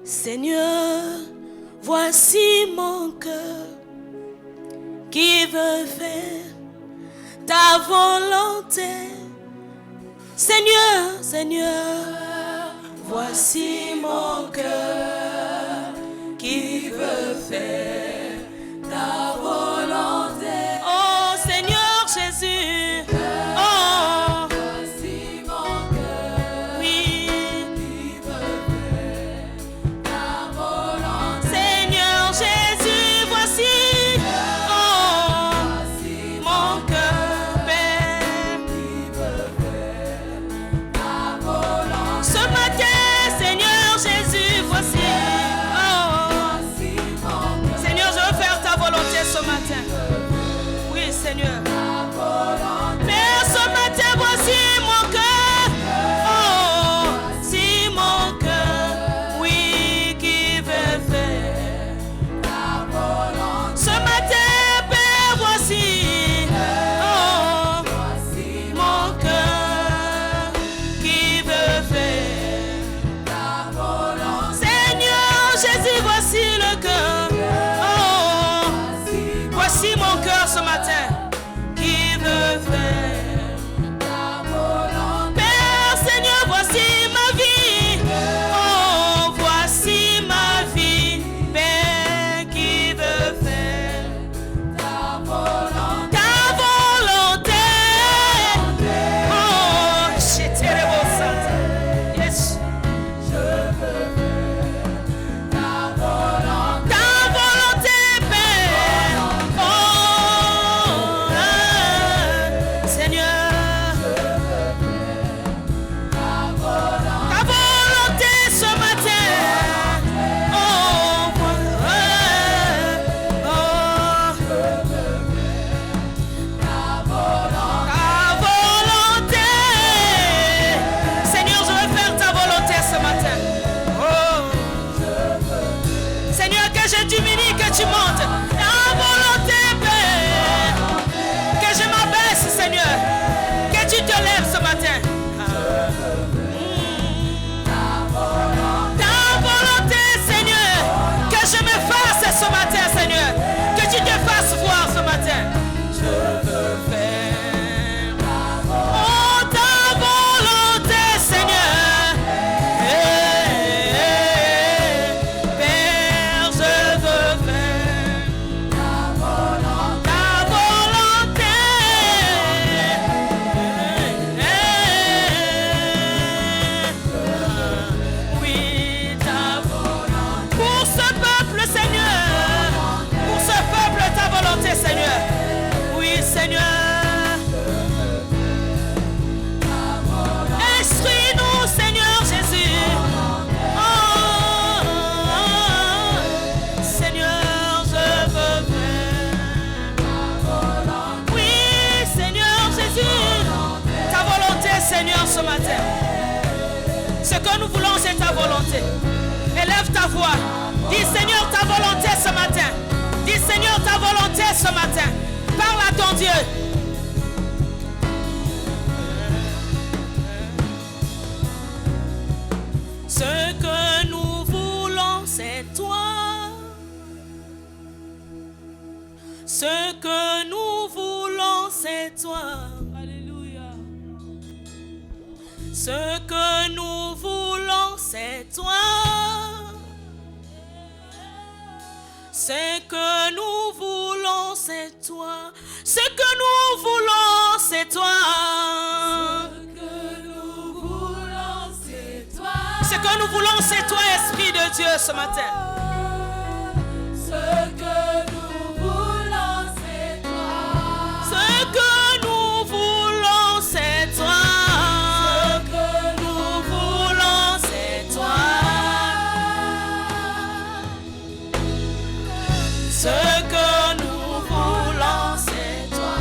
Seigneur, voici mon cœur qui veut faire ta volonté. Seigneur, Seigneur, voici mon cœur qui veut faire ta volonté. Oh Seigneur Jésus, oh, voici mon cœur, oui, qui veut faire ta volonté. Seigneur Jésus, voici, oh, voici mon cœur, Père, qui veut faire ta volonté. Ce matin, Seigneur Jésus, voici. Ce matin, oui Seigneur, Père, ce matin voici mon cœur, oh, si mon cœur, oui, qui veut faire ta volonté. Ce matin, Père, voici, oh, voici mon cœur, qui veut faire ta volonté. Seigneur Jésus, voici le cœur. Voici mon cœur ce matin qui veut faire ta volonté. Père Seigneur, voici ma vie. Oh, voici ma vie. Père qui veut faire ta volonté. Ta volonté. Oh, je t'ai rebossé. Yes. Je veux faire ta volonté. Ta volonté, Père. Tu montes ta volonté, Père, que je m'abaisse, Seigneur, que tu te lèves ce matin. Ta volonté, Seigneur, que je me fasse ce matin, Seigneur, que tu te fasses voir ce matin. Je veux faire, oh, ta volonté, Seigneur. Père, je veux faire. Seigneur, oui Seigneur, instruis-nous Seigneur Jésus, oh, Seigneur je veux faire, oui Seigneur Jésus, ta volonté Seigneur ce matin, ce que nous voulons c'est ta volonté. Élève ta voix, dis Seigneur ta volonté ce matin. Dis Seigneur ta volonté ce matin. Parle à ton Dieu. Ce que nous voulons c'est toi. Ce que nous voulons c'est toi. Alléluia. Ce que nous voulons c'est toi. Ce que nous voulons, c'est toi. Ce que nous voulons, c'est toi. Ce que nous voulons, c'est toi. Ce que nous voulons, c'est toi, Esprit de Dieu, ce matin. Ce que nous voulons, c'est toi. Ce que nous voulons, c'est toi. Ce que nous voulons, c'est toi. Ce que nous voulons, c'est toi.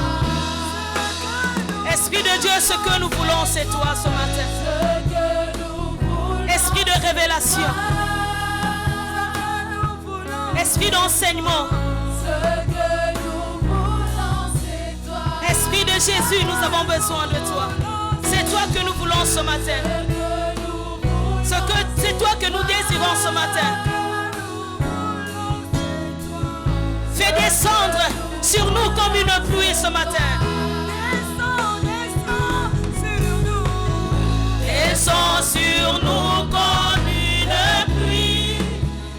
Esprit de Dieu, ce que nous voulons, c'est toi ce matin. Esprit de révélation. Esprit d'enseignement. Esprit de Jésus, nous avons besoin de toi. C'est toi que nous voulons ce matin. C'est toi que nous désirons ce matin. comme une pluie ce matin. Descends sur nous comme une pluie,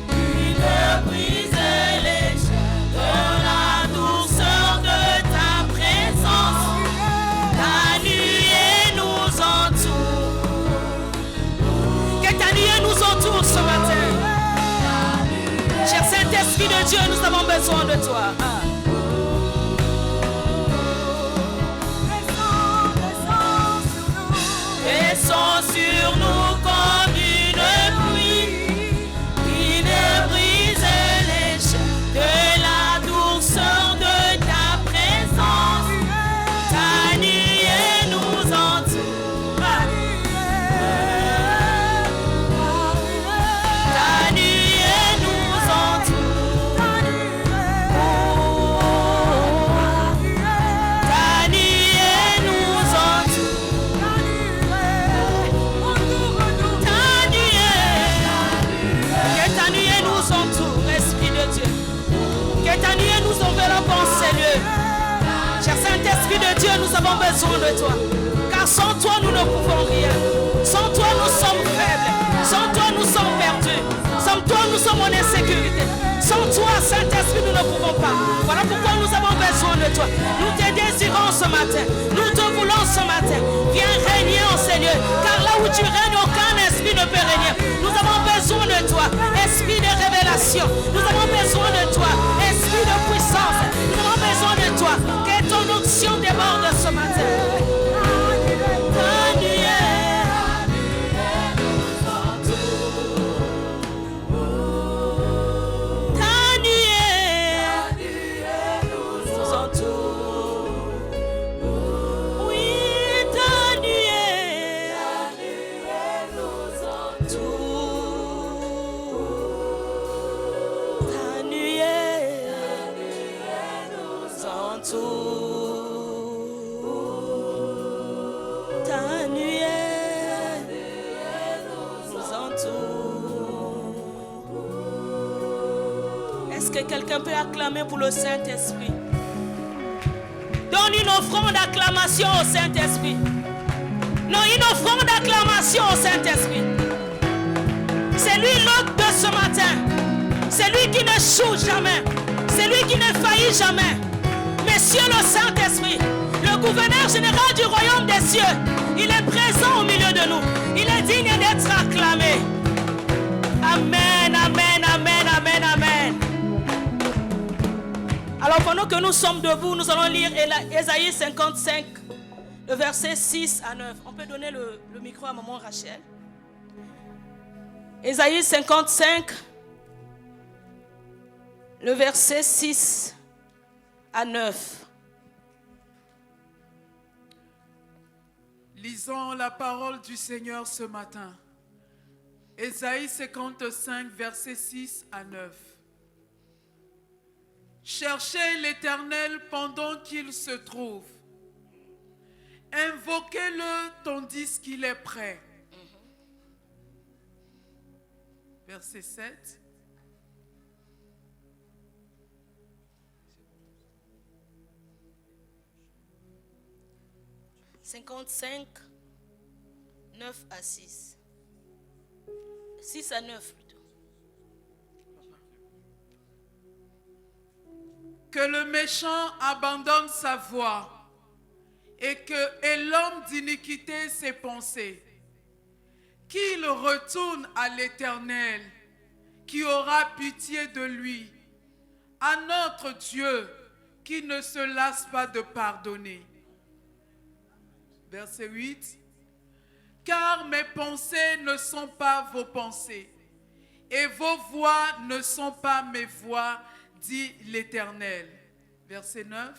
une brise légère de la douceur de ta présence. Ta nuée nous entoure. Que ta nuée nous entoure ce matin. Cher Saint-Esprit de Dieu, nous avons besoin de toi. Descends sur nous comme une pluie, une brise légère de la douceur de ta présence. Ta nuée nous entoure. Ta nuée nous entoure. Ta nuée nous entoure. Esprit de Dieu, que ta nuée nous enveloppe en ces lieux. Cher Saint-Esprit de Dieu, nous avons besoin de toi, car sans toi nous ne pouvons rien. Sans toi nous sommes faibles, sans toi nous sommes perdus, sans toi nous sommes en insécurité. Sans toi, Saint-Esprit, nous ne pouvons pas. Voilà pourquoi nous avons besoin de toi. Nous te désirons ce matin, nous te voulons ce matin. Viens régner en ces lieux, car là où tu règnes, aucun esprit ne peut régner. Nous avons besoin de toi, esprit de révélation. Nous avons besoin de toi, esprit de puissance. Nous avons besoin de toi. Que ton onction déborde ce matin. Quelqu'un peut acclamer pour le Saint-Esprit. Donne une offrande d'acclamation au Saint-Esprit. Non, une offrande d'acclamation au Saint-Esprit. C'est lui l'hôte de ce matin. C'est lui qui ne choue jamais. C'est lui qui ne faillit jamais. Monsieur le Saint-Esprit, le gouverneur général du royaume des cieux, il est présent au milieu de nous. Il est digne d'être acclamé. Amen, amen, amen, amen, amen. Alors pendant que nous sommes debout, nous allons lire Ésaïe 55, le verset 6 à 9. On peut donner le micro à maman Rachel. Ésaïe 55, le verset 6 à 9. Lisons la parole du Seigneur ce matin. Ésaïe 55, verset 6 à 9. Cherchez l'Éternel pendant qu'il se trouve. Invoquez-le tandis qu'il est prêt. Verset 7. « 55, 9 à 6. 6 à 9 plutôt. Que le méchant abandonne sa voie et l'homme d'iniquité ses pensées. Qu'il retourne à l'Éternel, qui aura pitié de lui, à notre Dieu, qui ne se lasse pas de pardonner. Verset 8. Car mes pensées ne sont pas vos pensées, et vos voix ne sont pas mes voix, dit l'Éternel. Verset 9.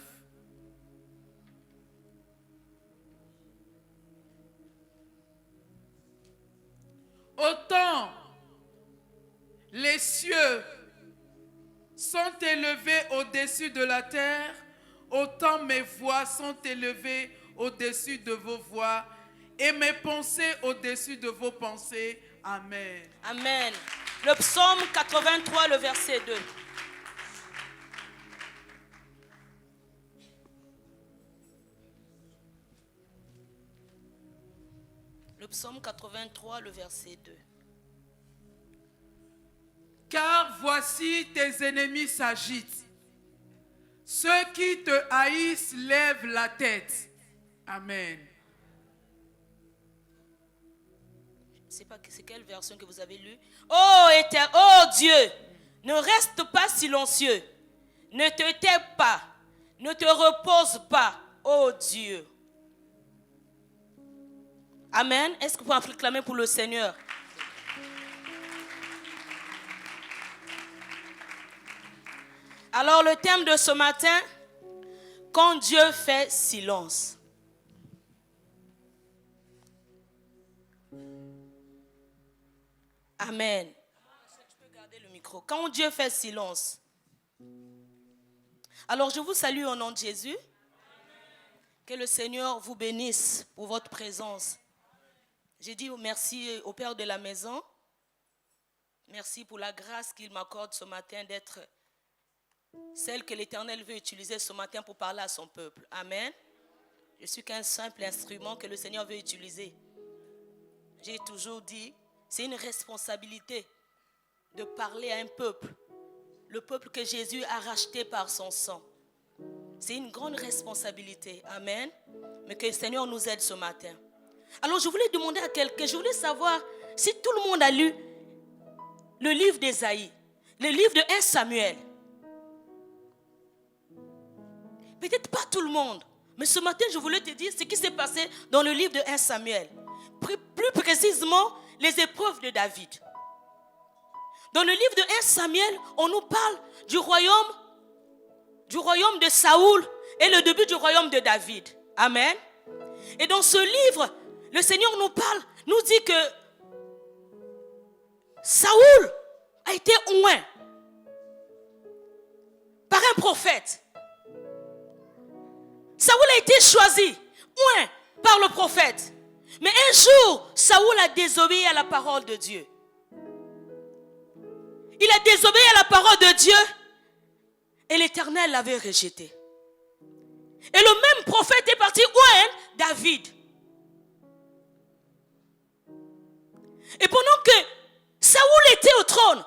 Autant les cieux sont élevés au-dessus de la terre, autant mes voix sont élevées au-dessus de vos voix et mes pensées au-dessus de vos pensées. Amen. Amen. Le psaume 83, le verset 2. psaume 83, le verset 2. Car voici tes ennemis s'agitent. Ceux qui te haïssent lèvent la tête. Amen. Je ne sais pas c'est quelle version que vous avez lue. Oh Dieu, ne reste pas silencieux. Ne te tais pas. Ne te repose pas, oh Dieu. Amen. Est-ce que vous pouvez acclamer pour le Seigneur? Alors le thème de ce matin, quand Dieu fait silence. Amen. Tu peux garder le micro. Quand Dieu fait silence. Alors je vous salue au nom de Jésus. Que le Seigneur vous bénisse pour votre présence. J'ai dit merci au Père de la maison. Merci pour la grâce qu'il m'accorde ce matin d'être celle que l'Éternel veut utiliser ce matin pour parler à son peuple. Amen. Je suis qu'un simple instrument que le Seigneur veut utiliser. J'ai toujours dit, c'est une responsabilité de parler à un peuple. Le peuple que Jésus a racheté par son sang. C'est une grande responsabilité. Amen. Mais que le Seigneur nous aide ce matin. Alors je voulais demander à quelqu'un, je voulais savoir si tout le monde a lu le livre d'Ésaïe, le livre de 1 Samuel. Peut-être pas tout le monde, mais ce matin je voulais te dire ce qui s'est passé dans le livre de 1 Samuel. Plus précisément, les épreuves de David. Dans le livre de 1 Samuel, on nous parle du royaume de Saoul et le début du royaume de David. Amen. Et dans ce livre, le Seigneur nous parle, nous dit que Saoul a été oint par un prophète. Saoul a été choisi, oint par le prophète. Mais un jour, Saoul a désobéi à la parole de Dieu. Il a désobéi à la parole de Dieu et l'Éternel l'avait rejeté. Et le même prophète est parti oindre David. Et pendant que Saoul était au trône,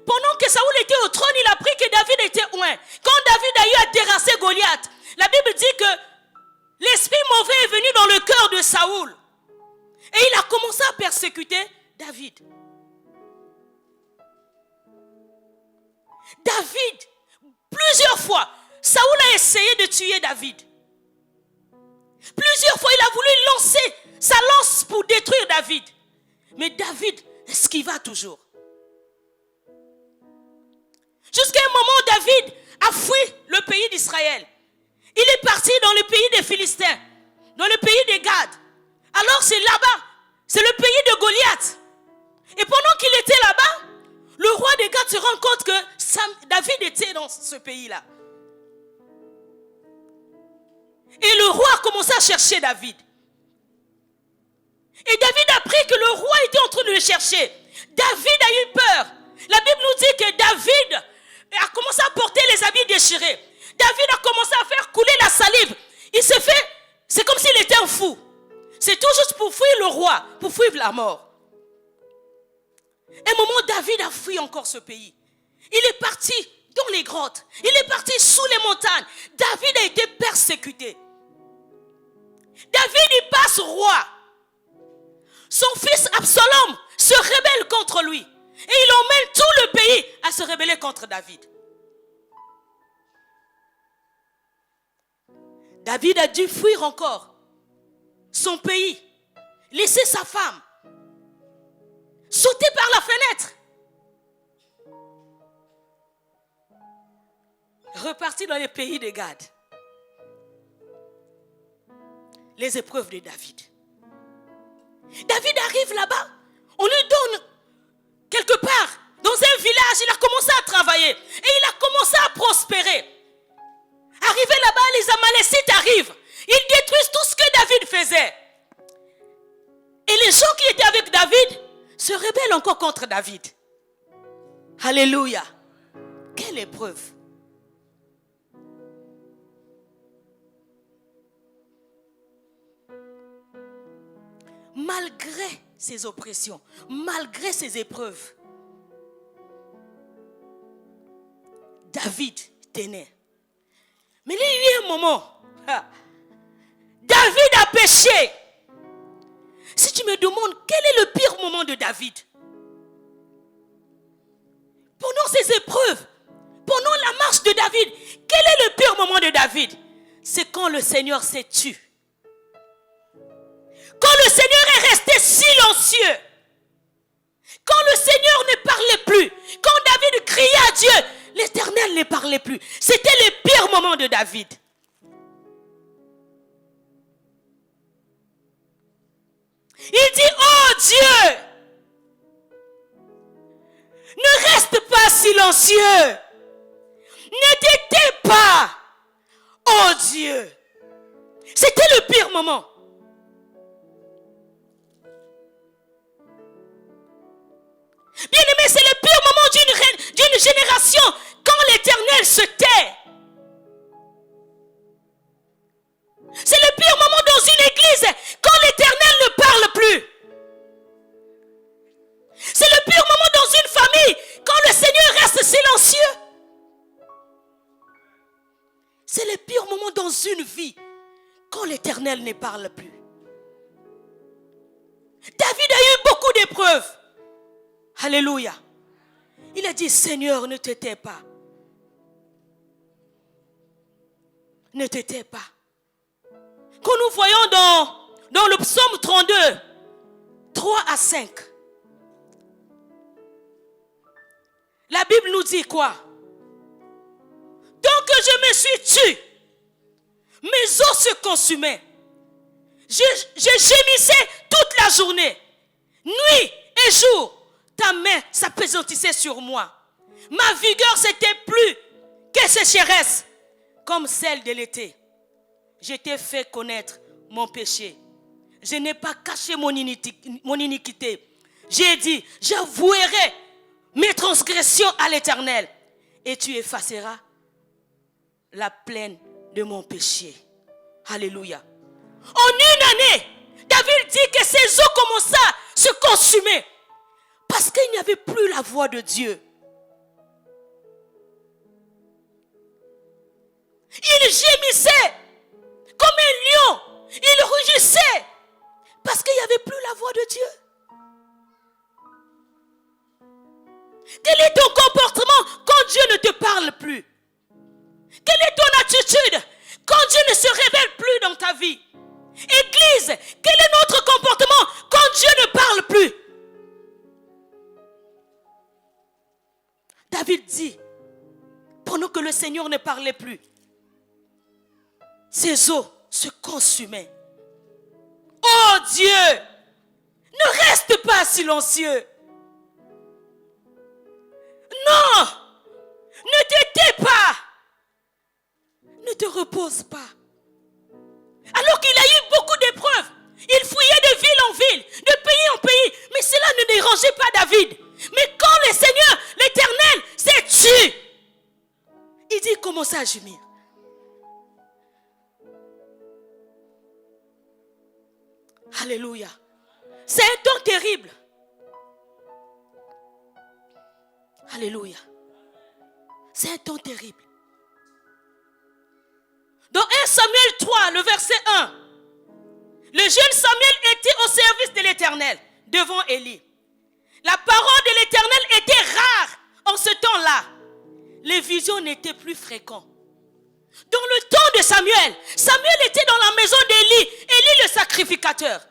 il a appris que David était oint. Quand David a eu à terrasser Goliath, la Bible dit que l'esprit mauvais est venu dans le cœur de Saoul. Et il a commencé à persécuter David. David, plusieurs fois, Saoul a essayé de tuer David. Plusieurs fois, il a voulu lancer sa lance pour détruire David. Mais David esquiva toujours. Jusqu'à un moment, David a fui le pays d'Israël. Il est parti dans le pays des Philistins, dans le pays des Gad. Alors c'est là-bas, c'est le pays de Goliath. Et pendant qu'il était là-bas, le roi des Gad se rend compte que David était dans ce pays-là. Et le roi a commencé à chercher David. Et David a appris que le roi était en train de le chercher. David a eu peur. La Bible nous dit que David a commencé à porter les habits déchirés. David a commencé à faire couler la salive. C'est comme s'il était un fou. C'est tout juste pour fuir le roi, pour fuir la mort. Un moment, David a fui encore ce pays. Il est parti dans les grottes. Il est parti sous les montagnes. David a été persécuté. David y passe roi. Son fils Absalom se rebelle contre lui. Et il emmène tout le pays à se rebeller contre David. David a dû fuir encore son pays, laisser sa femme, sauter par la fenêtre, repartir dans les pays de Gad. Les épreuves de David. David arrive là-bas, on lui donne quelque part, dans un village, il a commencé à travailler et il a commencé à prospérer. Arrivé là-bas, les Amalécites arrivent. Ils détruisent tout ce que David faisait. Et les gens qui étaient avec David se rebellent encore contre David. Alléluia. Quelle épreuve. Malgré ses oppressions, malgré ses épreuves, David tenait. Mais il y a eu un moment, David a péché. Si tu me demandes quel est le pire moment de David, pendant ses épreuves, pendant la marche de David, quel est le pire moment de David? C'est quand le Seigneur s'est tu. Quand le Seigneur est resté silencieux. Quand le Seigneur ne parlait plus. Quand David criait à Dieu, l'Éternel ne parlait plus. C'était le pire moment de David. Il dit, oh Dieu, ne reste pas silencieux. Ne t'étais pas. Oh Dieu. C'était le pire moment. Bien aimé, c'est le pire moment d'une génération quand l'Éternel se tait. C'est le pire moment dans une église quand l'Éternel ne parle plus. C'est le pire moment dans une famille quand le Seigneur reste silencieux. C'est le pire moment dans une vie quand l'Éternel ne parle plus. David a eu beaucoup d'épreuves. Alléluia. Il a dit, Seigneur, ne te tais pas. Ne te tais pas. Quand nous voyons dans le psaume 32, 3 à 5, la Bible nous dit quoi? Donc que je me suis tué, mes os se consumaient. Je gémissais toute la journée, nuit et jour. Ta main s'appesantissait sur moi. Ma vigueur s'était plus que sécheresse, comme celle de l'été. Je t'ai fait connaître mon péché. Je n'ai pas caché mon iniquité. J'ai dit, j'avouerai mes transgressions à l'Éternel, et tu effaceras la plaine de mon péché. Alléluia. En une année, David dit que ses os commençaient à se consumer. Parce qu'il n'y avait plus la voix de Dieu. Il gémissait comme un lion. Il rugissait parce qu'il n'y avait plus la voix de Dieu. Quel est ton comportement quand Dieu ne te parle plus? Quelle est ton attitude quand Dieu ne se révèle plus dans ta vie? Église, quel est notre comportement quand Dieu ne parle plus? David dit, pendant que le Seigneur ne parlait plus, ses os se consumaient. Oh Dieu, ne reste pas silencieux. Non, ne te tais pas. Ne te repose pas. Alors qu'il a eu beaucoup d'épreuves, il fouillait de ville en ville, de pays en pays, mais cela ne dérangeait pas David. Mais quand le Seigneur, l'Éternel, s'est tué, il dit, commencez à gémir. Alléluia. C'est un temps terrible. Alléluia. C'est un temps terrible. Dans 1 Samuel 3, le verset 1, le jeune Samuel était au service de l'Éternel devant Élie. La parole de l'Éternel était rare en ce temps-là. Les visions n'étaient plus fréquentes. Dans le temps de Samuel, Samuel était dans la maison d'Élie, Élie le sacrificateur.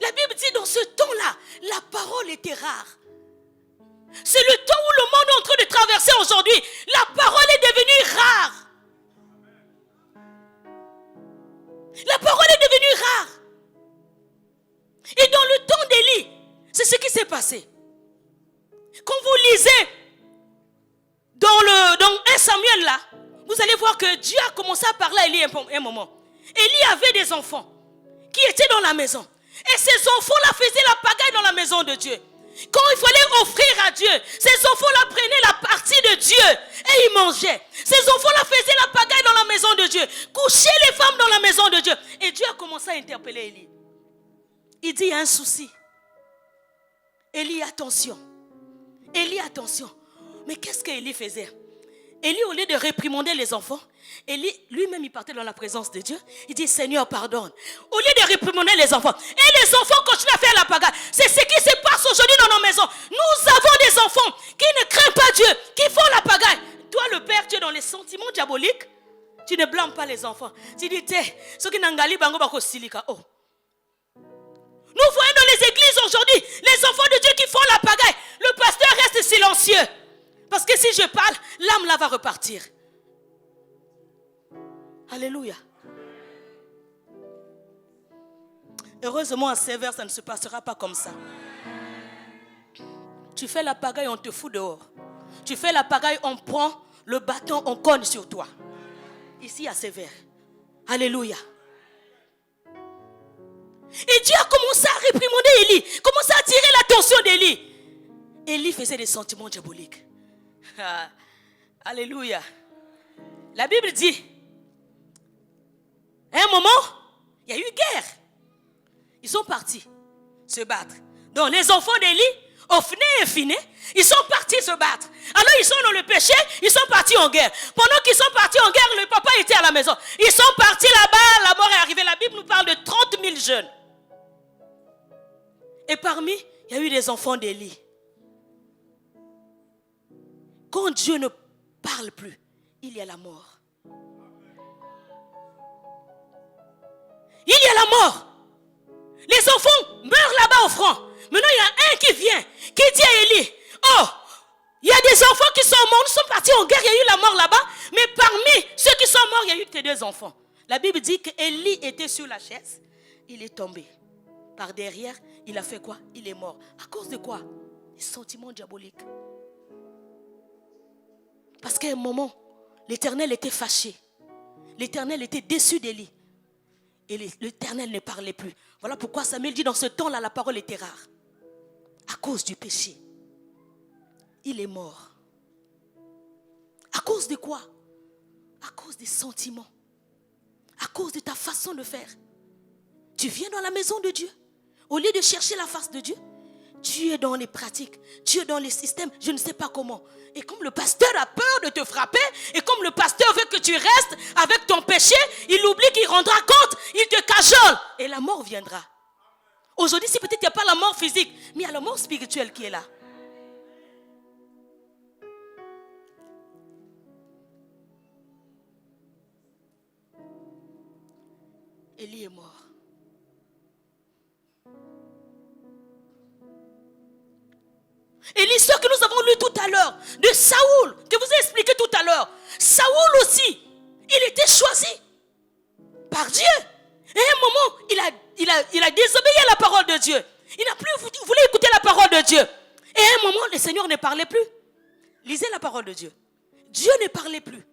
La Bible dit dans ce temps-là, la parole était rare. C'est le temps où le monde est en train de traverser aujourd'hui. La parole est devenue rare. La parole est devenue rare. Et dans le temps d'Élie, c'est ce qui s'est passé. Quand vous lisez dans 1 Samuel là, vous allez voir que Dieu a commencé à parler à Élie un moment. Élie avait des enfants qui étaient dans la maison. Et ces enfants-là faisaient la pagaille dans la maison de Dieu. Quand il fallait offrir à Dieu, ces enfants-là prenaient la partie de Dieu et ils mangeaient. Ces enfants-là faisaient la pagaille dans la maison de Dieu, couchaient les femmes dans la maison de Dieu. Et Dieu a commencé à interpeller Élie. Il dit, il y a un souci. Élie, attention. Élie, attention. Mais qu'est-ce qu'Élie faisait? Élie, au lieu de réprimander les enfants, Élie, lui-même, il partait dans la présence de Dieu. Il dit, Seigneur, pardonne. Au lieu de réprimander les enfants, et les enfants continuent à faire la pagaille. C'est ce qui se passe aujourd'hui dans nos maisons. Nous avons des enfants qui ne craignent pas Dieu, qui font la pagaille. Toi, le père, tu es dans les sentiments diaboliques. Tu ne blâmes pas les enfants. Tu dis, ceux qui n'ont pas de silika. Oh. Nous voyons dans les églises aujourd'hui, les enfants de Dieu qui font la pagaille. Le pasteur reste silencieux. Parce que si je parle, l'âme là va repartir. Alléluia. Heureusement, à Sévère, ça ne se passera pas comme ça. Tu fais la pagaille, on te fout dehors. Tu fais la pagaille, on prend le bâton, on cogne sur toi. Ici, à Sévère. Alléluia. Et Dieu a commencé à réprimander Élie, commencé à attirer l'attention d'Élie. Élie faisait des sentiments diaboliques. Alléluia. La Bible dit, à un moment, il y a eu guerre. Ils sont partis se battre. Donc les enfants d'Élie, Ophné et Phiné, ils sont partis se battre. Alors ils sont dans le péché, ils sont partis en guerre. Pendant qu'ils sont partis en guerre, le papa était à la maison. Ils sont partis là-bas, la mort est arrivée. La Bible nous parle de 30 000 jeunes. Et parmi, il y a eu des enfants d'Élie. Quand Dieu ne parle plus, il y a la mort. Il y a la mort. Les enfants meurent là-bas au front. Maintenant, il y a un qui vient, qui dit à Élie, oh, il y a des enfants qui sont morts, nous sommes partis en guerre, il y a eu la mort là-bas, mais parmi ceux qui sont morts, il y a eu que 2 enfants. La Bible dit qu'Élie était sur la chaise, il est tombé. Par derrière, il a fait quoi? Il est mort. À cause de quoi? Les sentiments diaboliques. Parce qu'à un moment, l'Éternel était fâché. L'Éternel était déçu d'Élie. Et l'Éternel ne parlait plus. Voilà pourquoi Samuel dit dans ce temps-là, la parole était rare. À cause du péché. Il est mort. À cause de quoi? À cause des sentiments. À cause de ta façon de faire. Tu viens dans la maison de Dieu. Au lieu de chercher la face de Dieu, tu es dans les pratiques, tu es dans les systèmes, je ne sais pas comment. Et comme le pasteur a peur de te frapper, et comme le pasteur veut que tu restes avec ton péché, il oublie qu'il rendra compte, il te cajole, et la mort viendra. Aujourd'hui, si peut-être il n'y a pas la mort physique, mais il y a la mort spirituelle qui est là. Élie est mort. Et l'histoire que nous avons lue tout à l'heure, de Saoul, que vous ai expliqué tout à l'heure. Saoul aussi, il était choisi par Dieu. Et à un moment, il a désobéi à la parole de Dieu. Il n'a plus voulu écouter la parole de Dieu. Et à un moment, le Seigneur ne parlait plus. Lisez la parole de Dieu. Dieu ne parlait plus.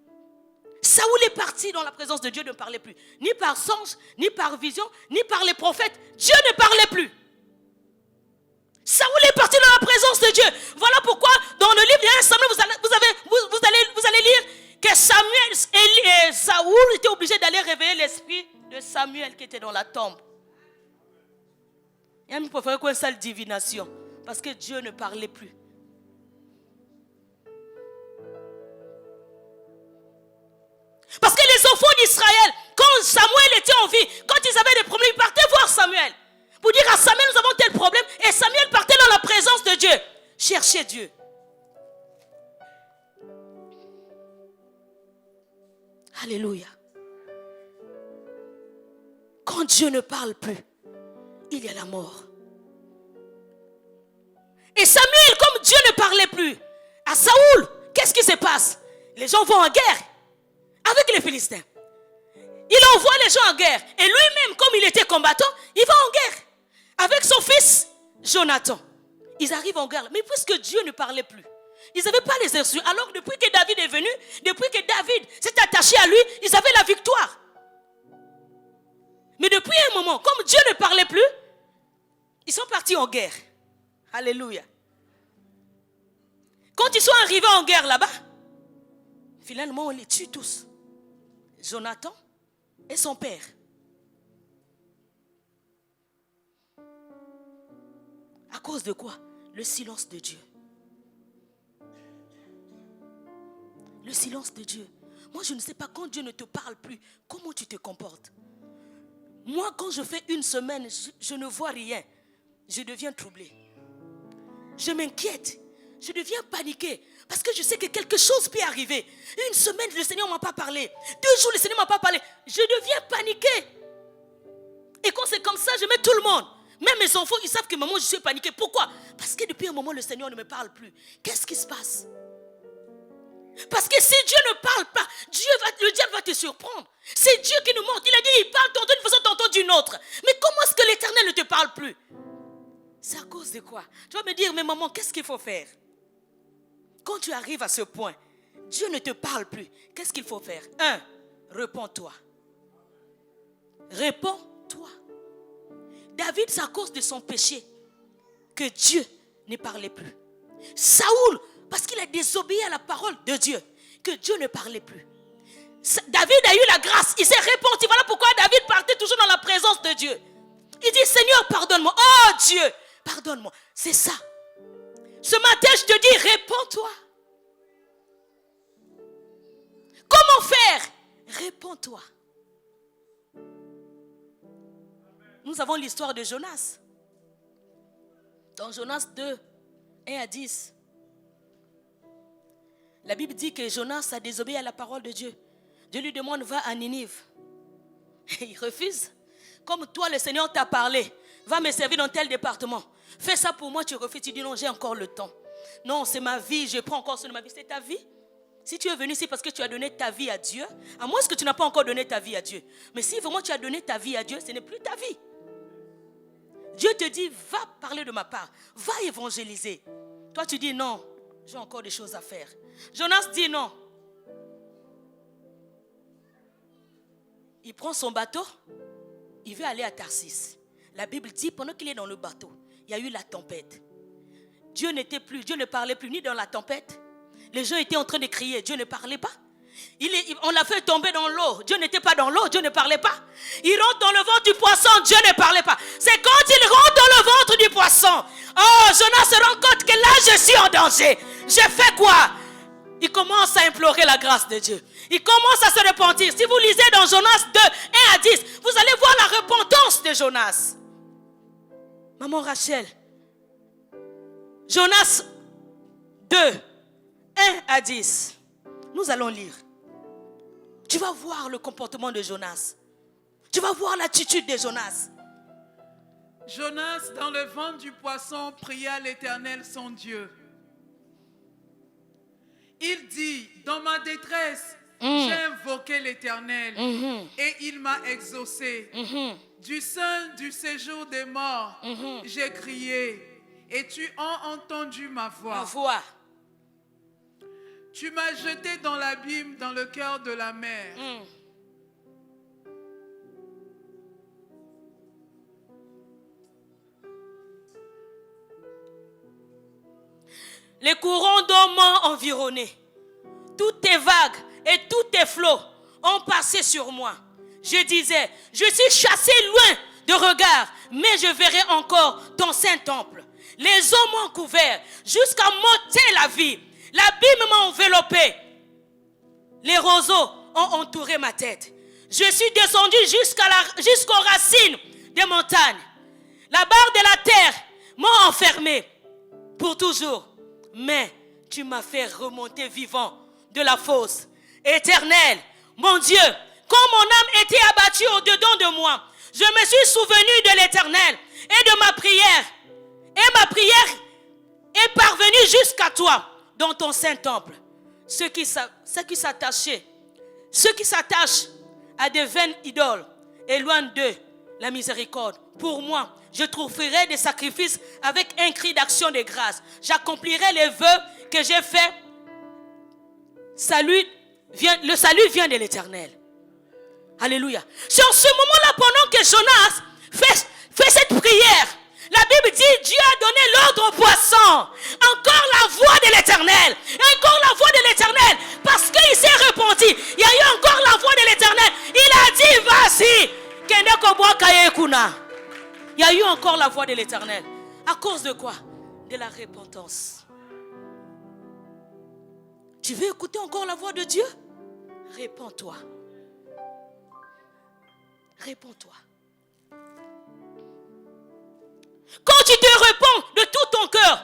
Saoul est parti dans la présence de Dieu, ne parlait plus. Ni par songe, ni par vision, ni par les prophètes. Dieu ne parlait plus. Saoul est parti dans la présence de Dieu. Voilà pourquoi dans le livre de 1 Samuel, vous allez lire que Saoul était obligé d'aller réveiller l'esprit de Samuel qui était dans la tombe. Il a même préféré qu'on salle divination parce que Dieu ne parlait plus. Parce que les enfants d'Israël, quand Samuel était en vie, quand ils avaient des problèmes, ils partaient voir Samuel. Pour dire à Samuel, nous avons tel problème. Et Samuel partait dans la présence de Dieu. Chercher Dieu. Alléluia. Quand Dieu ne parle plus, il y a la mort. Et Samuel, comme Dieu ne parlait plus, à Saoul, qu'est-ce qui se passe? Les gens vont en guerre avec les Philistins. Il envoie les gens en guerre. Et lui-même, comme il était combattant, il va en guerre. Avec son fils, Jonathan. Ils arrivent en guerre. Mais puisque Dieu ne parlait plus, ils n'avaient pas les instruments. Alors depuis que David est venu, depuis que David s'est attaché à lui, ils avaient la victoire. Mais depuis un moment, comme Dieu ne parlait plus, ils sont partis en guerre. Alléluia. Quand ils sont arrivés en guerre là-bas, finalement on les tue tous. Jonathan et son père. À cause de quoi? Le silence de Dieu. Le silence de Dieu. Moi, je ne sais pas, quand Dieu ne te parle plus, comment tu te comportes? Moi, quand je fais une semaine, je ne vois rien. Je deviens troublé. Je m'inquiète. Je deviens paniqué. Parce que je sais que quelque chose peut arriver. Une semaine, le Seigneur ne m'a pas parlé. 2 jours, le Seigneur ne m'a pas parlé. Je deviens paniqué. Et quand c'est comme ça, je mets tout le monde. Même mes enfants, ils savent que maman, je suis paniqué. Pourquoi? Parce que depuis un moment, le Seigneur ne me parle plus. Qu'est-ce qui se passe? Parce que si Dieu ne parle pas, le diable va te surprendre. C'est Dieu qui nous montre. Il a dit, il parle tantôt d'une façon, tantôt d'une autre. Mais comment est-ce que l'Éternel ne te parle plus? C'est à cause de quoi? Tu vas me dire, mais maman, qu'est-ce qu'il faut faire? Quand tu arrives à ce point, Dieu ne te parle plus. Qu'est-ce qu'il faut faire? 1. Réponds-toi. Réponds-toi. David, c'est à cause de son péché que Dieu ne parlait plus. Saoul, parce qu'il a désobéi à la parole de Dieu, que Dieu ne parlait plus. David a eu la grâce, il s'est repenti. Voilà pourquoi David partait toujours dans la présence de Dieu. Il dit, Seigneur, pardonne-moi. Oh Dieu, pardonne-moi. C'est ça. Ce matin, je te dis, réponds-toi. Comment faire? Réponds-toi. Nous avons l'histoire de Jonas. Dans Jonas 2, 1 à 10. La Bible dit que Jonas a désobéi à la parole de Dieu. Dieu lui demande, va à Ninive. Il refuse. Comme toi, le Seigneur t'a parlé. Va me servir dans tel département. Fais ça pour moi, tu refuses. Tu dis non, j'ai encore le temps. Non, c'est ma vie, je prends encore soin de ma vie. C'est ta vie. Si tu es venu ici parce que tu as donné ta vie à Dieu, à moins que tu n'as pas encore donné ta vie à Dieu. Mais si vraiment tu as donné ta vie à Dieu, ce n'est plus ta vie. Dieu te dit, va parler de ma part. Va évangéliser. Toi, tu dis non, j'ai encore des choses à faire. Jonas dit non. Il prend son bateau, il veut aller à Tarsis. La Bible dit, pendant qu'il est dans le bateau, il y a eu la tempête. Dieu n'était plus, Dieu ne parlait plus ni dans la tempête. Les gens étaient en train de crier, Dieu ne parlait pas. On l'a fait tomber dans l'eau, Dieu n'était pas dans l'eau, Dieu ne parlait pas. Il rentre dans le ventre du poisson, Dieu ne parlait pas. C'est quand il rentre dans le ventre du poisson, oh, Jonas se rend compte que là je suis en danger. J'ai fait quoi? Il commence à implorer la grâce de Dieu. Il commence à se repentir. Si vous lisez dans Jonas 2, 1 à 10, vous allez voir la repentance de Jonas. Maman Rachel, Jonas 2, 1 à 10. Nous allons lire. Tu vas voir le comportement de Jonas. Tu vas voir l'attitude de Jonas. Jonas, dans le ventre du poisson, pria l'Éternel son Dieu. Il dit, dans ma détresse, j'ai invoqué l'Éternel et il m'a exaucé. Du sein du séjour des morts, j'ai crié et tu as entendu ma voix. Ma voix. Tu m'as jeté dans l'abîme, dans le cœur de la mer. Les courants d'eau m'ont environné. Toutes tes vagues et tous tes flots ont passé sur moi. Je disais, je suis chassé loin de regard, mais je verrai encore ton saint temple. Les eaux m'ont couvert jusqu'à m'ôter la vie. L'abîme m'a enveloppé. Les roseaux ont entouré ma tête. Je suis descendu jusqu'aux racines des montagnes. La barre de la terre m'a enfermé pour toujours. Mais tu m'as fait remonter vivant de la fosse. Éternel, mon Dieu, quand mon âme était abattue au-dedans de moi, je me suis souvenu de l'Éternel et de ma prière. Et ma prière est parvenue jusqu'à toi dans ton saint temple. Ceux qui s'attachent à des vaines idoles, éloigne d'eux la miséricorde. Pour moi, je trouverai des sacrifices avec un cri d'action de grâce. J'accomplirai les vœux que j'ai faits. Le salut vient de l'Éternel. Alléluia. C'est en ce moment-là, pendant que Jonas fait cette prière, la Bible dit, Dieu a donné l'ordre au poisson. Encore la voix de l'Éternel. Encore la voix de l'Éternel. Parce qu'il s'est repenti. Il y a eu encore la voix de l'Éternel. Il a dit, vas-y. Il y a eu encore la voix de l'Éternel. À cause de quoi? De la repentance. Tu veux écouter encore la voix de Dieu? Répands-toi. Réponds-toi. Quand tu te réponds de tout ton cœur,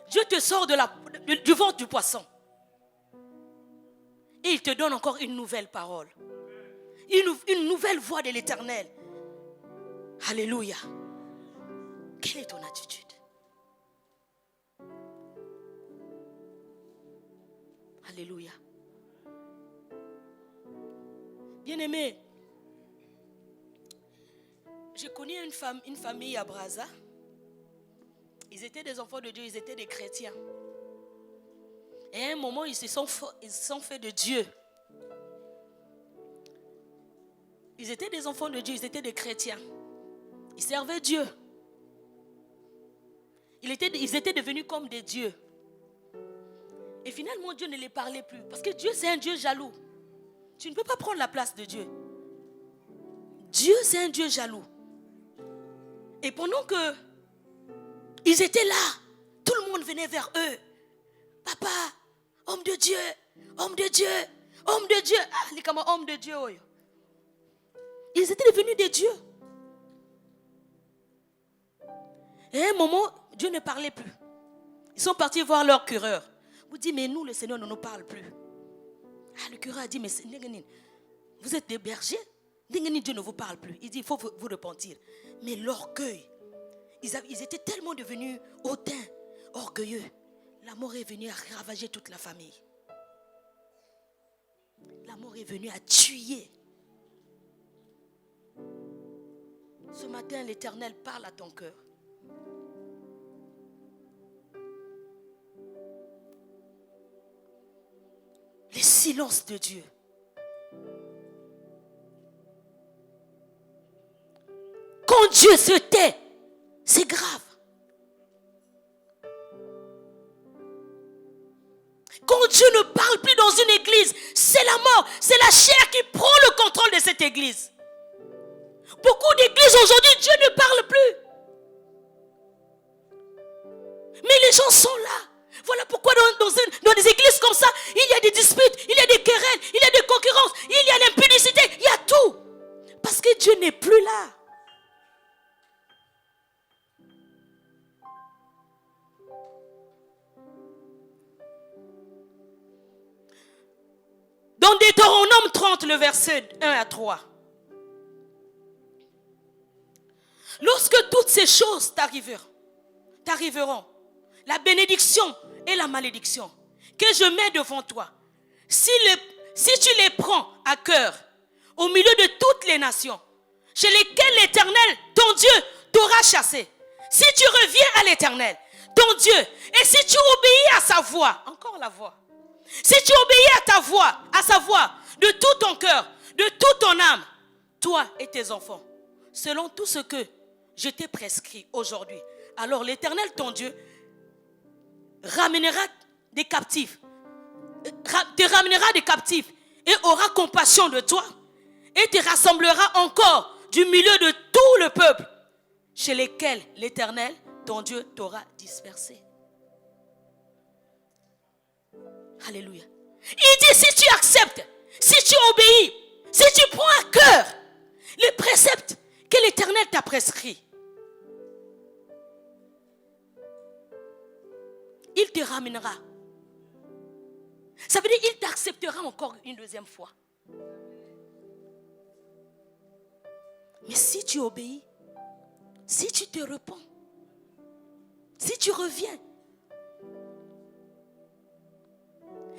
Dieu te sort du ventre du poisson. Et il te donne encore une nouvelle parole. Une nouvelle voix de l'Éternel. Alléluia. Quelle est ton attitude? Alléluia. Bien-aimé, j'ai connu une famille à Brazza. Ils étaient des enfants de Dieu, ils étaient des chrétiens. Et à un moment, ils se sont fait de Dieu. Ils étaient des enfants de Dieu, ils étaient des chrétiens. Ils servaient Dieu. Ils étaient devenus comme des dieux. Et finalement, Dieu ne les parlait plus. Parce que Dieu, c'est un Dieu jaloux. Tu ne peux pas prendre la place de Dieu. Dieu, c'est un Dieu jaloux. Et pendant que ils étaient là, tout le monde venait vers eux. Papa, homme de Dieu, homme de Dieu, homme de Dieu. Ah, les comment homme de Dieu. Ils étaient devenus des dieux. Et à un moment, Dieu ne parlait plus. Ils sont partis voir leur cureur. Vous dites, mais nous, le Seigneur ne nous parle plus. Ah, le cureur a dit, mais vous êtes des bergers. Dieu ne vous parle plus. Il dit, il faut vous repentir. Mais l'orgueil, ils étaient tellement devenus hautains, orgueilleux. La mort est venue à ravager toute la famille. La mort est venue à tuer. Ce matin, l'Éternel parle à ton cœur. Les silences de Dieu. Quand Dieu se tait, c'est grave. Quand Dieu ne parle plus dans une église, c'est la mort, c'est la chair qui prend le contrôle de cette église. Beaucoup d'églises aujourd'hui, Dieu ne parle plus. Mais les gens sont là. Voilà pourquoi dans des églises comme ça, il y a des disputes, il y a des querelles, il y a des concurrences, il y a l'impudicité, il y a tout. Parce que Dieu n'est plus là. Dans Deutéronome 30, le verset 1 à 3. Lorsque toutes ces choses t'arriveront, la bénédiction et la malédiction que je mets devant toi, si tu les prends à cœur, au milieu de toutes les nations, chez lesquelles l'Éternel, ton Dieu, t'aura chassé, si tu reviens à l'Éternel, ton Dieu, et si tu obéis à sa voix, encore la voix, si tu obéis à sa voix, de tout ton cœur, de toute ton âme, toi et tes enfants, selon tout ce que je t'ai prescrit aujourd'hui, alors l'Éternel, ton Dieu, te ramènera des captifs et aura compassion de toi et te rassemblera encore du milieu de tout le peuple chez lesquels l'Éternel, ton Dieu, t'aura dispersé. Alléluia. Il dit, si tu acceptes, si tu obéis, si tu prends à cœur les préceptes que l'Éternel t'a prescrits, il te ramènera. Ça veut dire qu'il t'acceptera encore une deuxième fois. Mais si tu obéis, si tu te repens, si tu reviens,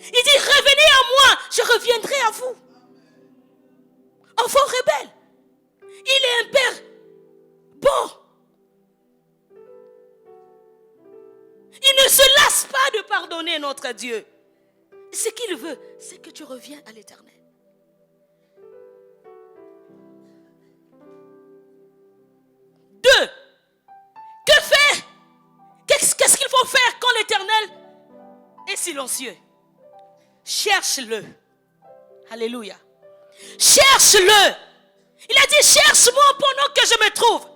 il dit, revenez à moi, je reviendrai à vous. Enfant rebelle, il est un père bon. Il ne se lasse pas de pardonner notre Dieu. Ce qu'il veut, c'est que tu reviens à l'Éternel. Deux, que faire? Qu'est-ce qu'il faut faire quand l'Éternel est silencieux? Cherche-le. Alléluia. Cherche-le. Il a dit, cherche-moi pendant que je me trouve.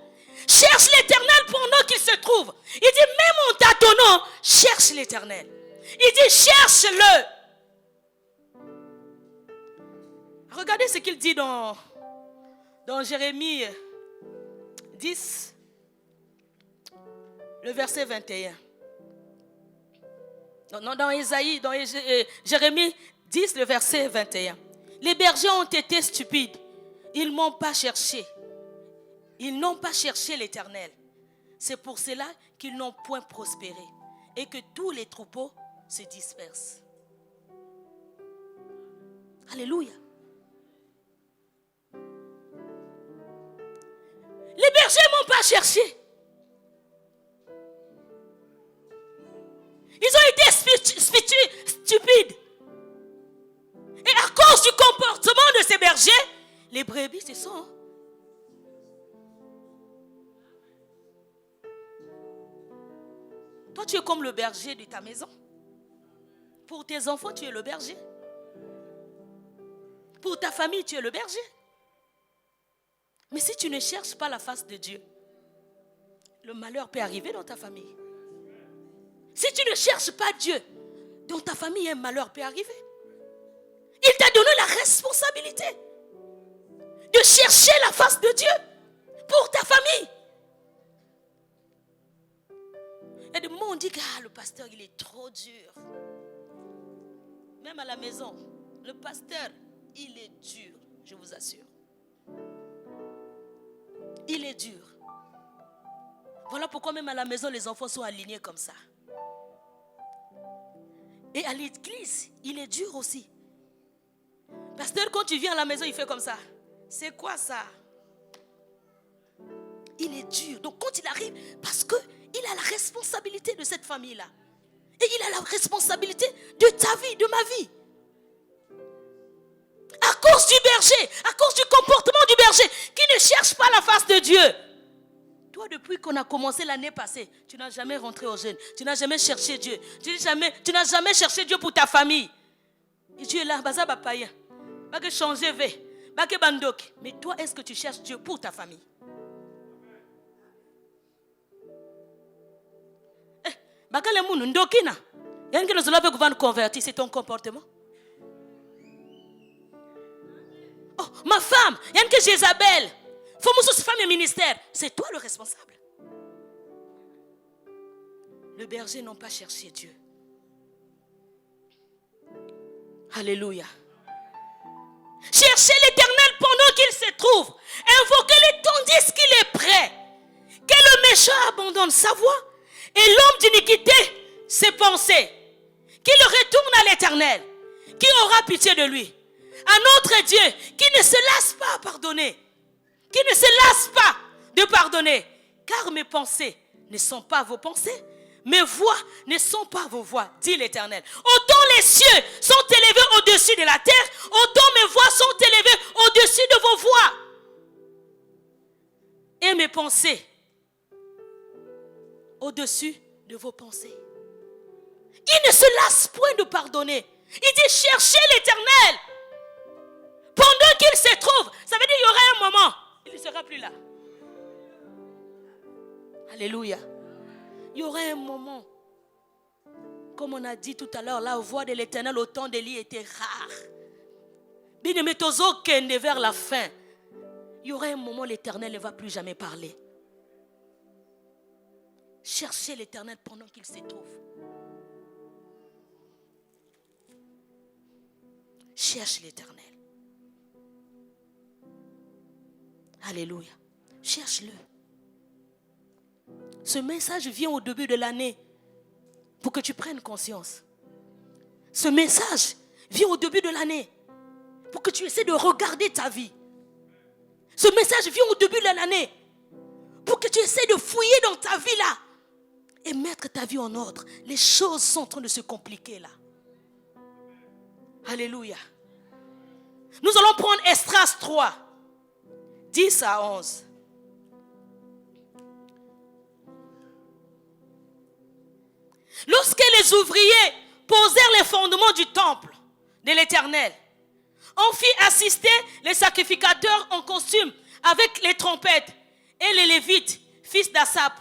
Cherche l'Éternel pendant qu'il se trouve. Il dit, même en tâtonnant, cherche l'Éternel. Il dit, cherche-le. Regardez ce qu'il dit dans Jérémie 10, le verset 21. Dans Ésaïe, Jérémie 10, le verset 21. Les bergers ont été stupides. Ils m'ont pas cherché. Ils n'ont pas cherché l'Éternel. C'est pour cela qu'ils n'ont point prospéré et que tous les troupeaux se dispersent. Alléluia. Les bergers ne m'ont pas cherché. Ils ont été stupides. Et à cause du comportement de ces bergers, les brebis se sont. Toi, tu es comme le berger de ta maison. Pour tes enfants, tu es le berger. Pour ta famille, tu es le berger. Mais si tu ne cherches pas la face de Dieu, le malheur peut arriver dans ta famille. Si tu ne cherches pas Dieu, dans ta famille, un malheur peut arriver. Il t'a donné la responsabilité de chercher la face de Dieu pour ta famille. Et de moi, on dit que le pasteur, il est trop dur. Même à la maison, le pasteur, il est dur, je vous assure. Il est dur. Voilà pourquoi même à la maison, les enfants sont alignés comme ça. Et à l'église, il est dur aussi. Pasteur, quand tu viens à la maison, il fait comme ça. C'est quoi ça? Il est dur. Donc quand il arrive, parce qu'il a la responsabilité de cette famille-là. Et il a la responsabilité de ta vie, de ma vie. À cause du berger, à cause du comportement du berger, qui ne cherche pas la face de Dieu. Toi, depuis qu'on a commencé l'année passée, tu n'as jamais rentré au jeûne. Tu n'as jamais cherché Dieu. Tu n'as jamais cherché Dieu pour ta famille. Et Dieu est là, baza papaye. Baké changer ve. Baké bandok. Mais toi, est-ce que tu cherches Dieu pour ta famille? Baké le moun ndokina. Yann que nous allons vous convertir, c'est ton comportement. Oh, ma femme, yann que Jézabel. Faut que femme et ministère. C'est toi le responsable. Le berger n'a pas cherché Dieu. Alléluia. Cherchez l'Éternel pendant qu'il se trouve. Invoquez-le tandis qu'il est prêt. Que le méchant abandonne sa voie et l'homme d'iniquité ses pensées. Qu'il retourne à l'Éternel, qui aura pitié de lui. À notre Dieu, qui ne se lasse pas à pardonner. Qui ne se lasse pas de pardonner. Car mes pensées ne sont pas vos pensées. Mes voix ne sont pas vos voix, dit l'Éternel. Autant les cieux sont élevés au-dessus de la terre, autant mes voix sont élevées au-dessus de vos voix. Et mes pensées au-dessus de vos pensées. Il ne se lasse point de pardonner. Il dit cherchez l'Éternel. Pendant qu'il se trouve, ça veut dire qu'il y aura un moment, il ne sera plus là. Alléluia. Il y aura un moment, comme on a dit tout à l'heure, la voix de l'Éternel au temps d'Élie était rare. Bien-aimé, vers la fin, il y aura un moment où l'Éternel ne va plus jamais parler. Cherchez l'Éternel pendant qu'il se trouve. Cherche l'Éternel. Alléluia. Cherche-le. Ce message vient au début de l'année pour que tu prennes conscience. Ce message vient au début de l'année pour que tu essaies de regarder ta vie. Ce message vient au début de l'année pour que tu essaies de fouiller dans ta vie là et mettre ta vie en ordre. Les choses sont en train de se compliquer là. Alléluia. Nous allons prendre Esdras 3, 10 à 11. Lorsque les ouvriers posèrent les fondements du temple de l'Éternel, on fit assister les sacrificateurs en costume avec les trompettes et les Lévites, fils d'Asaph,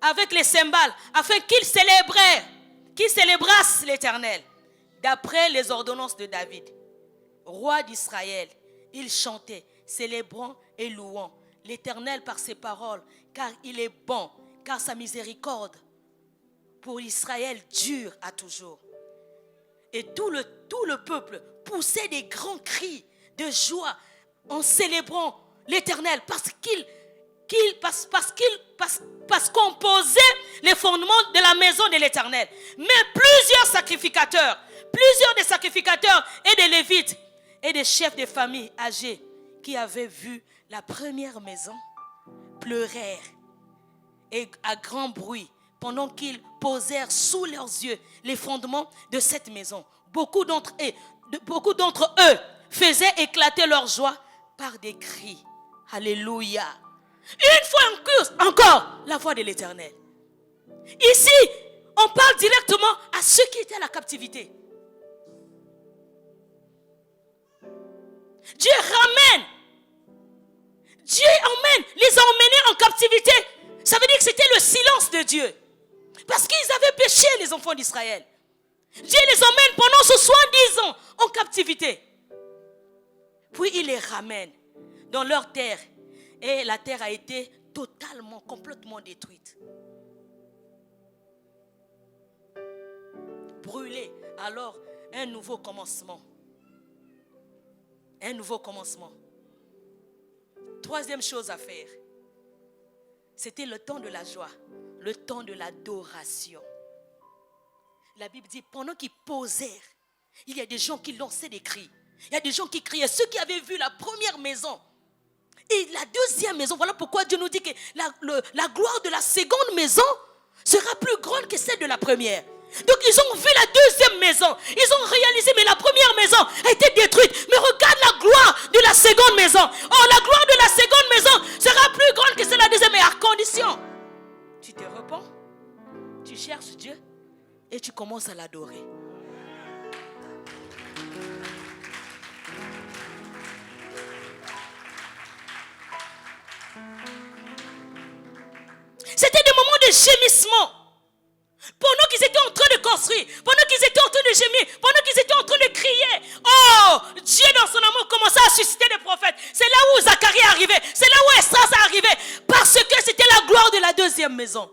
avec les cymbales, afin qu'ils célébrassent l'Éternel. D'après les ordonnances de David, roi d'Israël, ils chantaient, célébrant et louant l'Éternel par ses paroles, car il est bon, car sa miséricorde pour Israël dure à toujours. Et tout le peuple poussait des grands cris de joie en célébrant l'Éternel parce qu'on posait les fondements de la maison de l'Éternel. Mais plusieurs des sacrificateurs et des Lévites et des chefs de famille âgés qui avaient vu la première maison pleurèrent et à grand bruit pendant qu'ils posèrent sous leurs yeux les fondements de cette maison. Beaucoup d'entre eux faisaient éclater leur joie par des cris. Alléluia. Une fois encore, la voix de l'Éternel. Ici, on parle directement à ceux qui étaient à la captivité. Dieu les a emmenés en captivité. Ça veut dire que c'était le silence de Dieu. Parce qu'ils avaient péché, les enfants d'Israël. Dieu les emmène pendant 70 ans en captivité. Puis il les ramène dans leur terre. Et la terre a été totalement, complètement détruite. Brûlée. Alors, un nouveau commencement. Un nouveau commencement. Troisième chose à faire. C'était le temps de la joie. Le temps de l'adoration. La Bible dit, pendant qu'ils posèrent, il y a des gens qui lançaient des cris. Il y a des gens qui criaient. Ceux qui avaient vu la première maison et la deuxième maison. Voilà pourquoi Dieu nous dit que la gloire de la seconde maison sera plus grande que celle de la première. Donc ils ont vu la deuxième maison. Ils ont réalisé, mais la première maison a été détruite. Mais regarde la gloire de la seconde maison. Oh, la gloire de la seconde maison sera plus grande que celle de la deuxième. Mais à condition, tu te repens, tu cherches Dieu et tu commences à l'adorer. C'était des moments de gémissement. Pendant qu'ils étaient en train de construire, pendant qu'ils étaient en train de gémir, pendant qu'ils étaient en train de crier, oh, Dieu dans son amour commençait à susciter des prophètes. C'est là où Zacharie est arrivé, c'est là où Esdras est arrivé, parce que c'était la gloire de la deuxième maison.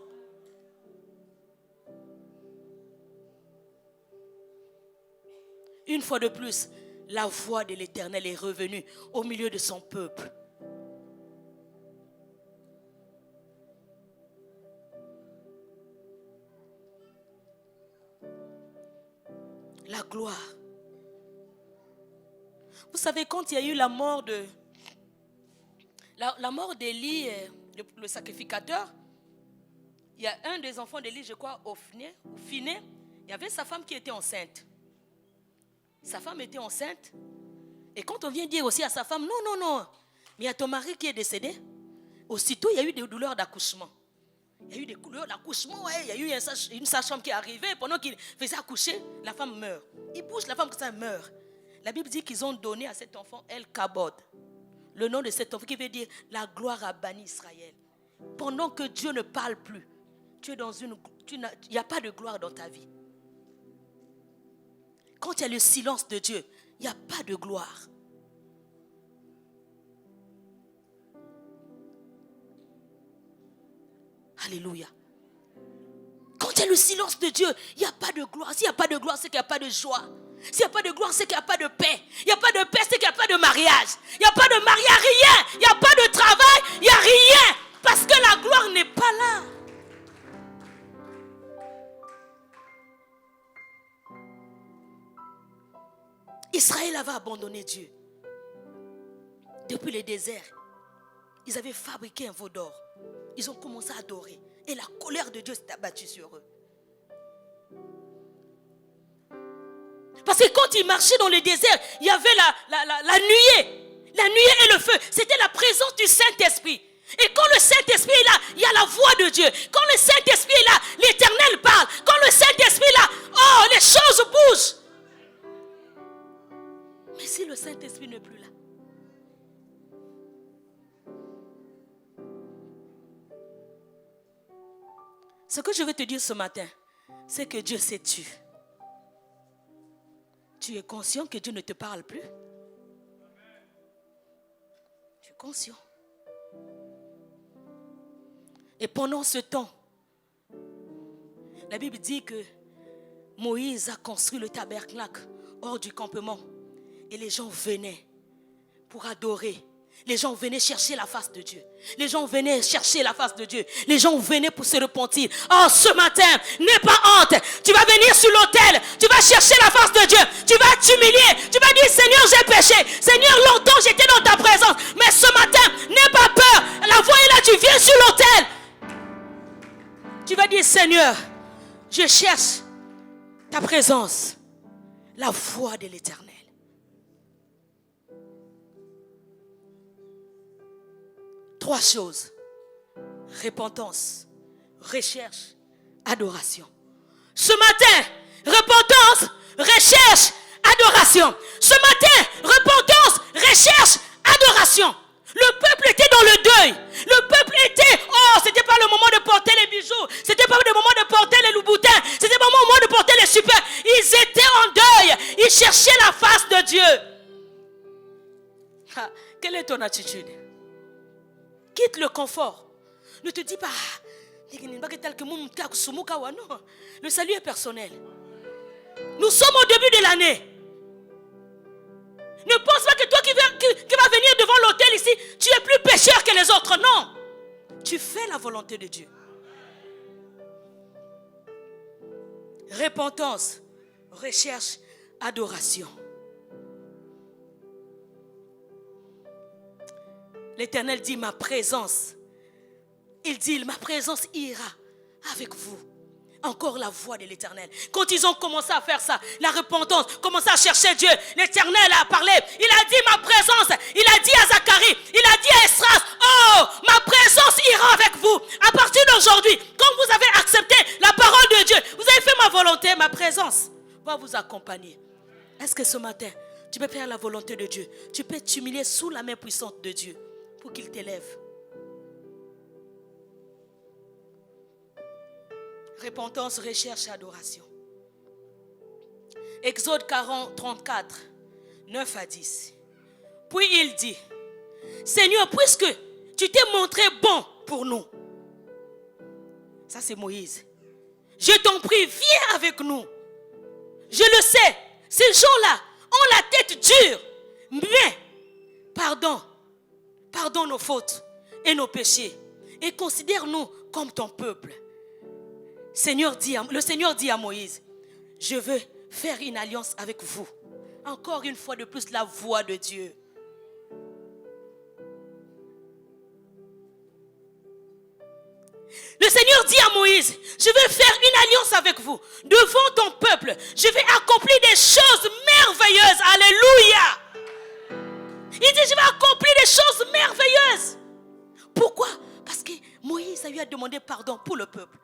Une fois de plus, la voix de l'Éternel est revenue au milieu de son peuple. La gloire. Vous savez, quand il y a eu la mort d'Élie, le sacrificateur, il y a un des enfants d'Élie, je crois, Ophné, il y avait sa femme qui était enceinte. Sa femme était enceinte. Et quand on vient dire aussi à sa femme, non, mais il y a ton mari qui est décédé, aussitôt il y a eu des douleurs d'accouchement. Il y a eu des douleurs d'accouchement, il y a eu une sage-femme qui est arrivée, pendant qu'il faisait accoucher, la femme meurt. Il bouge, la femme, ça meurt. La Bible dit qu'ils ont donné à cet enfant El-Kabod, le nom de cet enfant qui veut dire la gloire a banni Israël. Pendant que Dieu ne parle plus, tu es dans il n'y a pas de gloire dans ta vie. Quand il y a le silence de Dieu, il n'y a pas de gloire. Alléluia. Quand il y a le silence de Dieu, il n'y a pas de gloire. S'il n'y a pas de gloire, c'est qu'il n'y a pas de joie. S'il n'y a pas de gloire, c'est qu'il n'y a pas de paix. Il n'y a pas de paix, c'est qu'il n'y a pas de mariage. Il n'y a pas de mariage, il n'y a rien. Il n'y a pas de travail, il n'y a rien. Parce que la gloire n'est pas là. Israël avait abandonné Dieu. Depuis le désert, ils avaient fabriqué un veau d'or. Ils ont commencé à adorer. Et la colère de Dieu s'est abattue sur eux. Parce que quand ils marchaient dans le désert, il y avait la nuée. La nuée et le feu. C'était la présence du Saint-Esprit. Et quand le Saint-Esprit est là, il y a la voix de Dieu. Quand le Saint-Esprit est là, l'Éternel parle. Quand le Saint-Esprit est là, oh, les choses bougent. Mais si le Saint-Esprit n'est plus là, Ce que je veux te dire ce matin, c'est que Dieu s'est tu. Tu es conscient que Dieu ne te parle plus? Tu es conscient? Et pendant ce temps, la Bible dit que Moïse a construit le tabernacle hors du campement. Et les gens venaient pour adorer. Les gens venaient chercher la face de Dieu. Les gens venaient chercher la face de Dieu. Les gens venaient pour se repentir. Oh, ce matin, n'aie pas honte. Tu vas venir sur l'autel. Tu vas chercher la face de Dieu. Tu vas t'humilier. Tu vas dire, Seigneur, j'ai péché. Seigneur, longtemps j'étais dans ta présence. Mais ce matin, n'aie pas peur. La voix est là, tu viens sur l'autel. Tu vas dire, Seigneur, je cherche ta présence. La voix de l'Éternel. Trois choses. Repentance, recherche, adoration. Ce matin, repentance, recherche, adoration. Ce matin, repentance, recherche, adoration. Le peuple était dans le deuil. Le peuple était, c'était pas le moment de porter les bijoux. C'était pas le moment de porter les loups-boutins. C'était pas le moment de porter les super. Ils étaient en deuil. Ils cherchaient la face de Dieu. Quelle est ton attitude? Quitte le confort. Ne te dis pas, non. Le salut est personnel. Nous sommes au début de l'année. Ne pense pas que toi qui vas venir devant l'autel ici, tu es plus pécheur que les autres. Non. Tu fais la volonté de Dieu. Repentance, recherche, adoration. L'Éternel dit, ma présence. Il dit, ma présence ira avec vous. Encore la voix de l'Éternel. Quand ils ont commencé à faire ça, la repentance, commencé à chercher Dieu, l'Éternel a parlé. Il a dit ma présence. Il a dit à Zacharie, il a dit à Esdras, oh, ma présence ira avec vous. À partir d'aujourd'hui, quand vous avez accepté la parole de Dieu, vous avez fait ma volonté, ma présence va vous accompagner. Est-ce que ce matin, tu peux faire la volonté de Dieu? Tu peux t'humilier sous la main puissante de Dieu pour qu'il t'élève. Repentance, recherche, adoration. Exode 40, 34, 9 à 10. Puis il dit, Seigneur, puisque tu t'es montré bon pour nous. Ça c'est Moïse. Je t'en prie, viens avec nous. Je le sais, ces gens-là ont la tête dure. Mais, pardonne nos fautes et nos péchés. Et considère-nous comme ton peuple. Le Seigneur dit à Moïse, je veux faire une alliance avec vous. Encore une fois de plus, la voix de Dieu. Le Seigneur dit à Moïse, je vais faire une alliance avec vous. Devant ton peuple, je vais accomplir des choses merveilleuses. Alléluia. Il dit, je vais accomplir des choses merveilleuses. Pourquoi? Parce que Moïse a eu à demander pardon pour le peuple.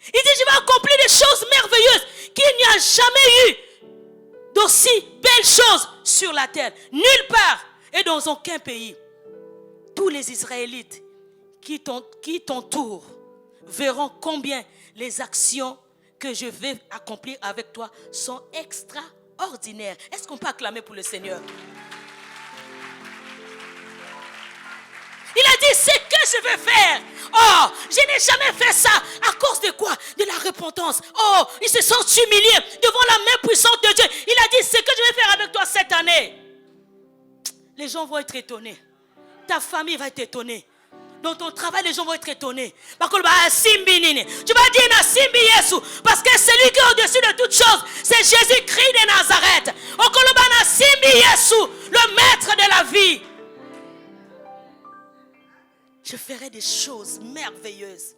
Il dit, je vais accomplir des choses merveilleuses qu'il n'y a jamais eu d'aussi belles choses sur la terre. Nulle part et dans aucun pays. Tous les Israélites qui t'entourent verront combien les actions que je vais accomplir avec toi sont extraordinaires. Est-ce qu'on peut acclamer pour le Seigneur? Il a dit, c'est que je vais faire. Oh, je n'ai jamais fait ça. À cause de quoi? De la repentance. Oh, ils se sont humiliés devant la main puissante de Dieu. Il a dit, c'est que je vais faire avec toi cette année. Les gens vont être étonnés. Ta famille va être étonnée. Dans ton travail, les gens vont être étonnés. Tu vas dire na Simbi Yesu. Parce que celui qui est au-dessus de toutes choses, c'est Jésus-Christ de Nazareth. Na Simbi Yesu, le maître de la vie. Je ferai des choses merveilleuses.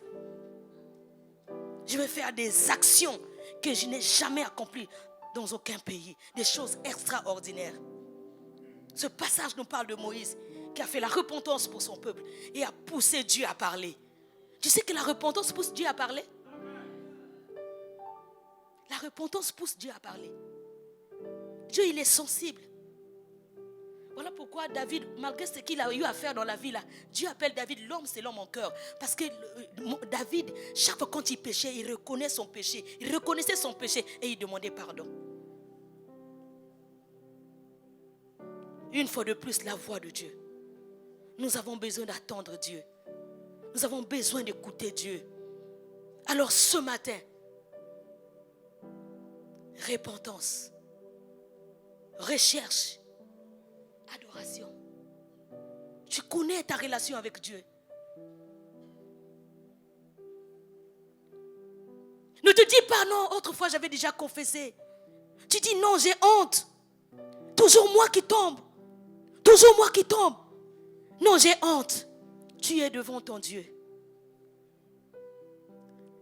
Je vais faire des actions que je n'ai jamais accomplies dans aucun pays. Des choses extraordinaires. Ce passage nous parle de Moïse qui a fait la repentance pour son peuple et a poussé Dieu à parler. Tu sais que la repentance pousse Dieu à parler? La repentance pousse Dieu à parler. Dieu, il est sensible. Voilà pourquoi David, malgré ce qu'il a eu à faire dans la vie là, Dieu appelle David l'homme selon mon cœur. Parce que David, chaque fois quand il péchait, il reconnaissait son péché et il demandait pardon. Une fois de plus, la voix de Dieu. Nous avons besoin d'attendre Dieu. Nous avons besoin d'écouter Dieu. Alors ce matin, repentance, recherche, adoration. Tu connais ta relation avec Dieu. Ne te dis pas non, autrefois j'avais déjà confessé. Tu dis non, j'ai honte. Toujours moi qui tombe. Toujours moi qui tombe. Non, j'ai honte. Tu es devant ton Dieu.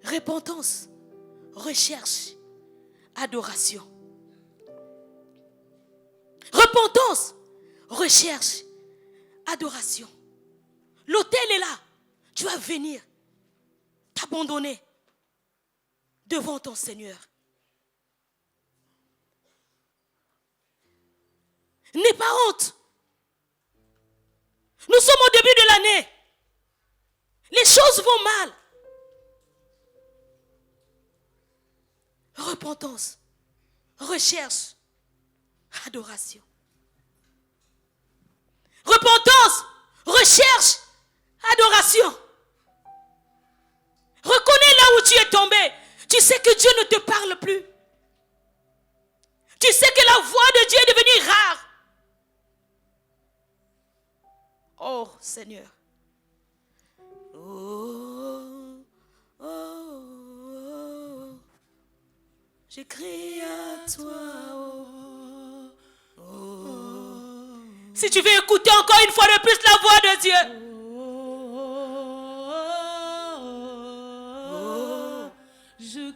Repentance, recherche, adoration. Repentance, recherche, adoration. L'autel est là. Tu vas venir t'abandonner devant ton Seigneur. N'aie pas honte. Nous sommes au début de l'année. Les choses vont mal. Repentance, recherche, adoration. Repentance, recherche, adoration. Reconnais là où tu es tombé. Tu sais que Dieu ne te parle plus. Tu sais que la voix de Dieu est devenue rare. Oh Seigneur. Oh, oh, oh. Je crie à toi. Oh, oh. Si tu veux écouter encore une fois de plus la voix de Dieu. Oh, je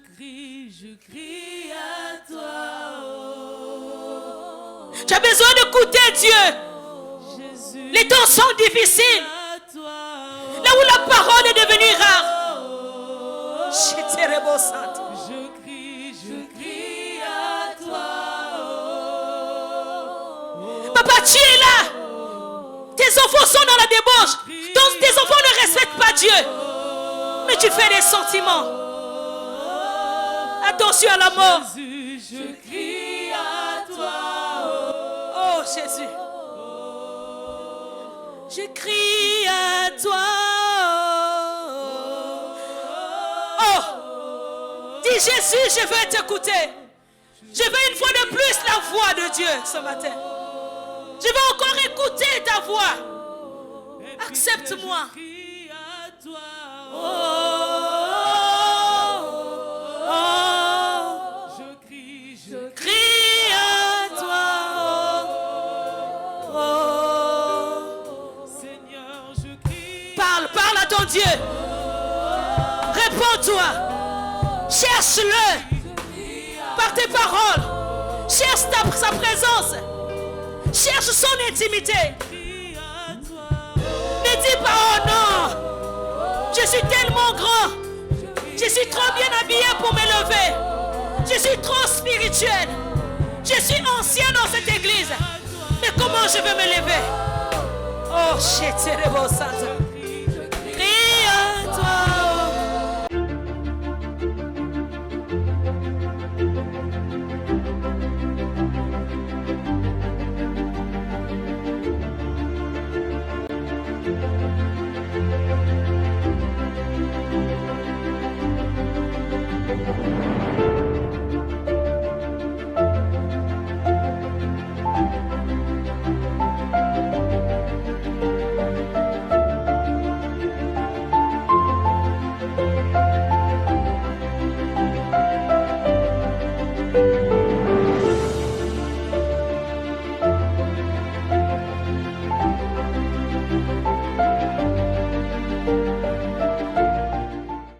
crie à toi. Oh, tu as besoin d'écouter Dieu. Jésus, les temps sont difficiles. Là où la parole est devenue rare. Je crie à toi. Papa, tu es là. Tes enfants sont dans la débauche. Donc tes enfants ne respectent pas Dieu. Mais tu fais des sentiments. Attention à la mort. Jésus, je crie à toi. Oh Jésus. Je crie à toi. Oh. Dis Jésus, je veux t'écouter. Je veux une fois de plus la voix de Dieu ce matin. Je veux encore écouter ta voix. Accepte-moi. Oh, oh, je crie à toi. Oh, Seigneur, je crie. parle à ton Dieu. Réponds-toi. Cherche-le par tes paroles. Cherche sa présence. Cherche son intimité. Ne dis pas oh non. Je suis tellement grand. Je suis trop bien habillé pour m'élever. Je suis trop spirituel. Je suis ancien dans cette église. Mais comment je veux me lever? Oh, shit, c'est beau ça.